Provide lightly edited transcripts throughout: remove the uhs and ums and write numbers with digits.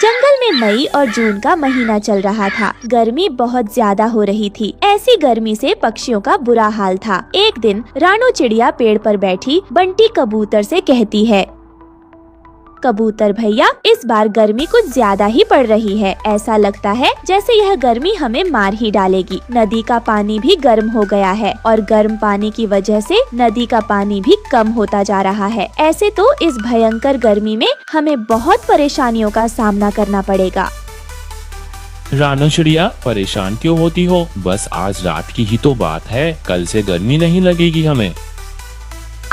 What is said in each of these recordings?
जंगल में मई और जून का महीना चल रहा था। गर्मी बहुत ज्यादा हो रही थी। ऐसी गर्मी से पक्षियों का बुरा हाल था। एक दिन रानू चिड़िया पेड़ पर बैठी बंटी कबूतर से कहती है, कबूतर भैया, इस बार गर्मी कुछ ज्यादा ही पड़ रही है। ऐसा लगता है जैसे यह गर्मी हमें मार ही डालेगी। नदी का पानी भी गर्म हो गया है और गर्म पानी की वजह से नदी का पानी भी कम होता जा रहा है। ऐसे तो इस भयंकर गर्मी में हमें बहुत परेशानियों का सामना करना पड़ेगा। रानू चिड़िया, परेशान क्यों होती हो? बस आज रात की ही तो बात है, कल से गर्मी नहीं लगेगी हमें।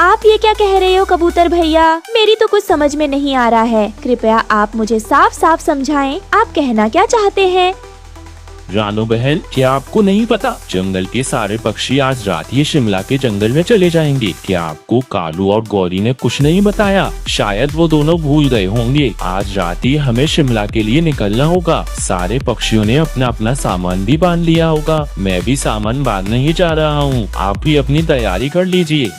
आप ये क्या कह रहे हो कबूतर भैया? मेरी तो कुछ समझ में नहीं आ रहा है। कृपया आप मुझे साफ साफ समझाएं, आप कहना क्या चाहते हैं? रानू बहन, क्या आपको नहीं पता? जंगल के सारे पक्षी आज रात ही शिमला के जंगल में चले जाएंगे। क्या आपको कालू और गौरी ने कुछ नहीं बताया? शायद वो दोनों भूल गए होंगे। आज रात ही हमें शिमला के लिए निकलना होगा। सारे पक्षियों ने अपना अपना सामान भी बांध लिया होगा। मैं भी सामान बांधने ही जा रहा हूँ। आप भी अपनी तैयारी कर लीजिए।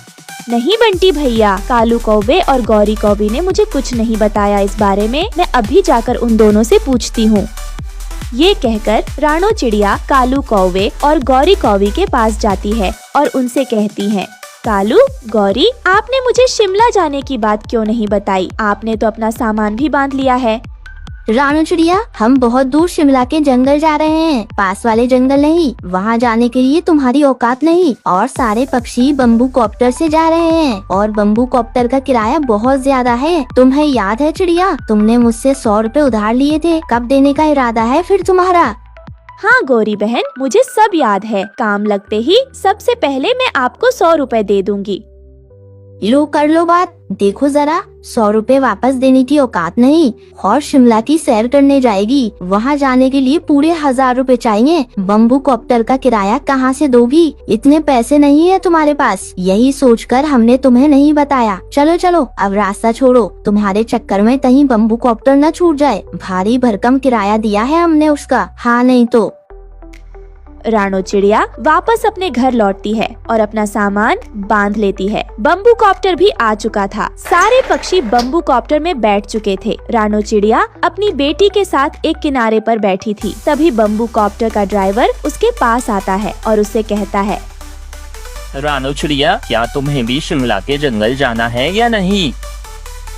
नहीं बंटी भैया, कालू कौवे और गौरी कौवी ने मुझे कुछ नहीं बताया इस बारे में। मैं अभी जाकर उन दोनों से पूछती हूँ। ये कहकर रानू चिड़िया कालू कौवे और गौरी कौवी के पास जाती है और उनसे कहती है, कालू, गौरी, आपने मुझे शिमला जाने की बात क्यों नहीं बताई? आपने तो अपना सामान भी बांध लिया है। रानू चिड़िया, हम बहुत दूर शिमला के जंगल जा रहे हैं, पास वाले जंगल नहीं। वहाँ जाने के लिए तुम्हारी औकात नहीं। और सारे पक्षी बम्बू कॉप्टर से जा रहे हैं और बम्बू कॉप्टर का किराया बहुत ज्यादा है। तुम्हें याद है चिड़िया, तुमने मुझसे 100 रुपए उधार लिए थे। कब देने का इरादा है फिर तुम्हारा? हाँ गौरी बहन, मुझे सब याद है। काम लगते ही सबसे पहले मैं आपको 100 रुपए दे दूंगी। लो, कर लो बात। देखो जरा, 100 रुपए वापस देने की औकात नहीं। और शिमला की सैर करने जाएगी, वहाँ जाने के लिए पूरे 1000 रुपए चाहिए। बम्बू कॉप्टर का किराया कहाँ से दोगी? इतने पैसे नहीं है तुम्हारे पास। यही सोचकर हमने तुम्हें नहीं बताया। चलो चलो, अब रास्ता छोड़ो। तुम्हारे चक्कर में कहीं बम्बू कॉप्टर न छूट जाए। भारी भरकम किराया दिया है हमने उसका। हाँ नहीं तो। रानू चिड़िया वापस अपने घर लौटती है और अपना सामान बांध लेती है। बम्बू कॉप्टर भी आ चुका था। सारे पक्षी बम्बू कॉप्टर में बैठ चुके थे। रानू चिड़िया अपनी बेटी के साथ एक किनारे पर बैठी थी। तभी बम्बू कॉप्टर का ड्राइवर उसके पास आता है और उससे कहता है, रानू चिड़िया, क्या तुम्हें भी शिमला के जंगल जाना है या नहीं?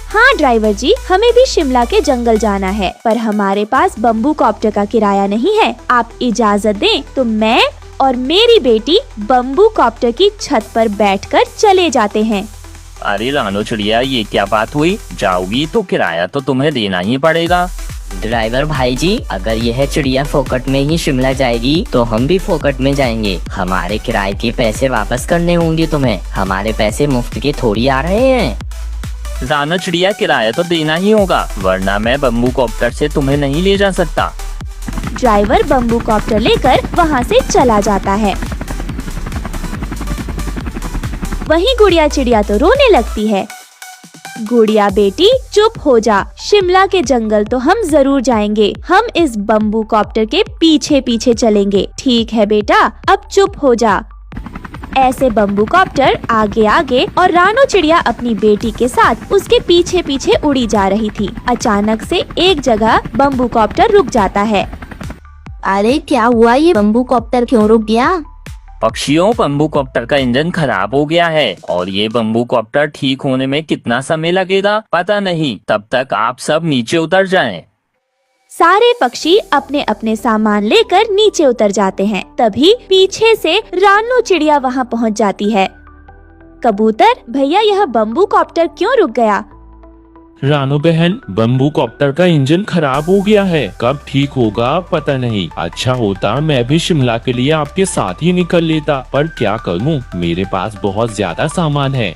हाँ ड्राइवर जी, हमें भी शिमला के जंगल जाना है, पर हमारे पास बम्बू कॉप्टर का किराया नहीं है। आप इजाजत दें तो मैं और मेरी बेटी बम्बू कॉप्टर की छत पर बैठकर चले जाते हैं। अरे रानू चिड़िया, ये क्या बात हुई? जाओगी तो किराया तो तुम्हें देना ही पड़ेगा। ड्राइवर भाई जी, अगर यह चिड़िया फोकट में ही शिमला जाएगी तो हम भी फोकट में जाएंगे। हमारे किराए के पैसे वापस करने होंगे तुम्हें। हमारे पैसे मुफ्त के थोड़ी आ रहे हैं। रानू चिड़िया, किराया तो देना ही होगा, वरना मैं बम्बू कॉप्टर से तुम्हें नहीं ले जा सकता। ड्राइवर बम्बू कॉप्टर लेकर वहाँ से चला जाता है। वहीं गुड़िया चिड़िया तो रोने लगती है। गुड़िया बेटी, चुप हो जा। शिमला के जंगल तो हम जरूर जाएंगे। हम इस बम्बू कॉप्टर के पीछे पीछे चलेंगे। ठीक है बेटा, अब चुप हो जा। ऐसे बम्बू कॉप्टर आगे आगे और रानू चिड़िया अपनी बेटी के साथ उसके पीछे पीछे उड़ी जा रही थी। अचानक से एक जगह बम्बू कॉप्टर रुक जाता है। अरे क्या हुआ? ये बम्बू कॉप्टर क्यों रुक गया? पक्षियों, बम्बू कॉप्टर का इंजन खराब हो गया है और ये बम्बू कॉप्टर ठीक होने में कितना समय लगेगा पता नहीं। तब तक आप सब नीचे उतर जाएं। सारे पक्षी अपने अपने सामान लेकर नीचे उतर जाते हैं। तभी पीछे से रानू चिड़िया वहाँ पहुँच जाती है। कबूतर भैया, यह बम्बू कॉप्टर क्यों रुक गया? रानू बहन, बम्बू कॉप्टर का इंजन खराब हो गया है। कब ठीक होगा पता नहीं। अच्छा होता मैं भी शिमला के लिए आपके साथ ही निकल लेता, पर क्या करूं, मेरे पास बहुत ज्यादा सामान है।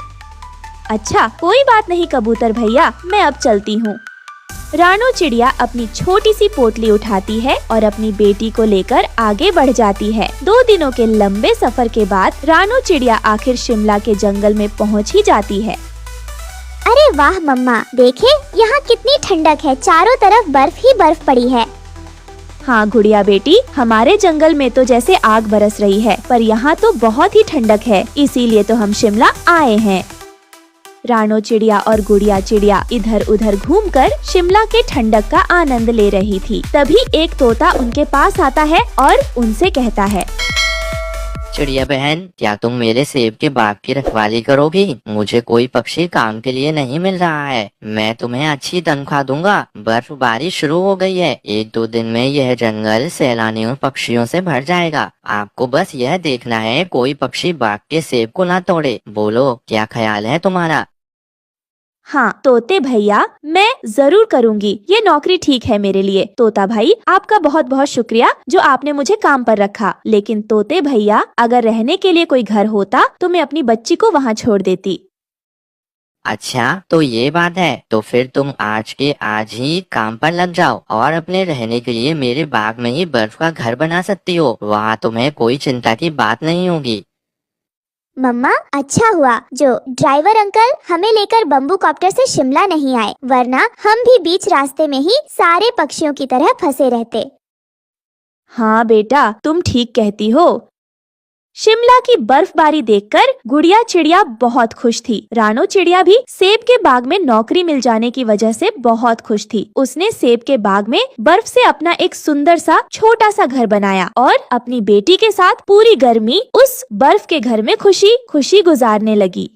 अच्छा, कोई बात नहीं कबूतर भैया, मैं अब चलती हूँ। रानू चिड़िया अपनी छोटी सी पोटली उठाती है और अपनी बेटी को लेकर आगे बढ़ जाती है। 2 दिनों के लंबे सफर के बाद रानू चिड़िया आखिर शिमला के जंगल में पहुँच ही जाती है। अरे वाह मम्मा, देखे यहाँ कितनी ठंडक है। चारों तरफ बर्फ ही बर्फ पड़ी है। हाँ गुड़िया बेटी, हमारे जंगल में तो जैसे आग बरस रही है, पर यहाँ तो बहुत ही ठंडक है। इसीलिए तो हम शिमला आए हैं। रानो चिड़िया और गुड़िया चिड़िया इधर उधर घूमकर शिमला के ठंडक का आनंद ले रही थी। तभी एक तोता उनके पास आता है और उनसे कहता है, चिड़िया बहन, क्या तुम मेरे सेब के बाग की रखवाली करोगी? मुझे कोई पक्षी काम के लिए नहीं मिल रहा है। मैं तुम्हें अच्छी तनख्वाह दूंगा। बर्फबारी शुरू हो गई है। 1-2 दिन में यह जंगल सैलानियों पक्षियों से भर जाएगा। आपको बस यह देखना है कोई पक्षी बाग के सेब को ना तोड़े। बोलो, क्या ख्याल है तुम्हारा? हाँ तोते भैया, मैं जरूर करूँगी। ये नौकरी ठीक है मेरे लिए। तोता भाई, आपका बहुत बहुत शुक्रिया जो आपने मुझे काम पर रखा। लेकिन तोते भैया, अगर रहने के लिए कोई घर होता तो मैं अपनी बच्ची को वहाँ छोड़ देती। अच्छा, तो ये बात है। तो फिर तुम आज के आज ही काम पर लग जाओ और अपने रहने के लिए मेरे बाग में ही बर्फ का घर बना सकती हो। वहाँ तुम्हें कोई चिंता की बात नहीं होगी। मम्मा, अच्छा हुआ जो ड्राइवर अंकल हमें लेकर बम्बू कॉप्टर से शिमला नहीं आए, वरना हम भी बीच रास्ते में ही सारे पक्षियों की तरह फंसे रहते। हाँ बेटा, तुम ठीक कहती हो। शिमला की बर्फबारी देखकर गुड़िया चिड़िया बहुत खुश थी। रानो चिड़िया भी सेब के बाग में नौकरी मिल जाने की वजह से बहुत खुश थी। उसने सेब के बाग में बर्फ से अपना एक सुंदर सा छोटा सा घर बनाया और अपनी बेटी के साथ पूरी गर्मी उस बर्फ के घर में खुशी खुशी गुजारने लगी।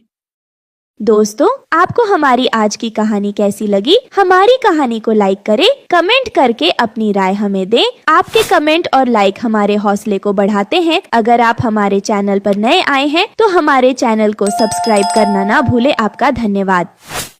दोस्तों, आपको हमारी आज की कहानी कैसी लगी? हमारी कहानी को लाइक करें, कमेंट करके अपनी राय हमें दें। आपके कमेंट और लाइक हमारे हौसले को बढ़ाते हैं। अगर आप हमारे चैनल पर नए आए हैं तो हमारे चैनल को सब्सक्राइब करना ना भूलें। आपका धन्यवाद।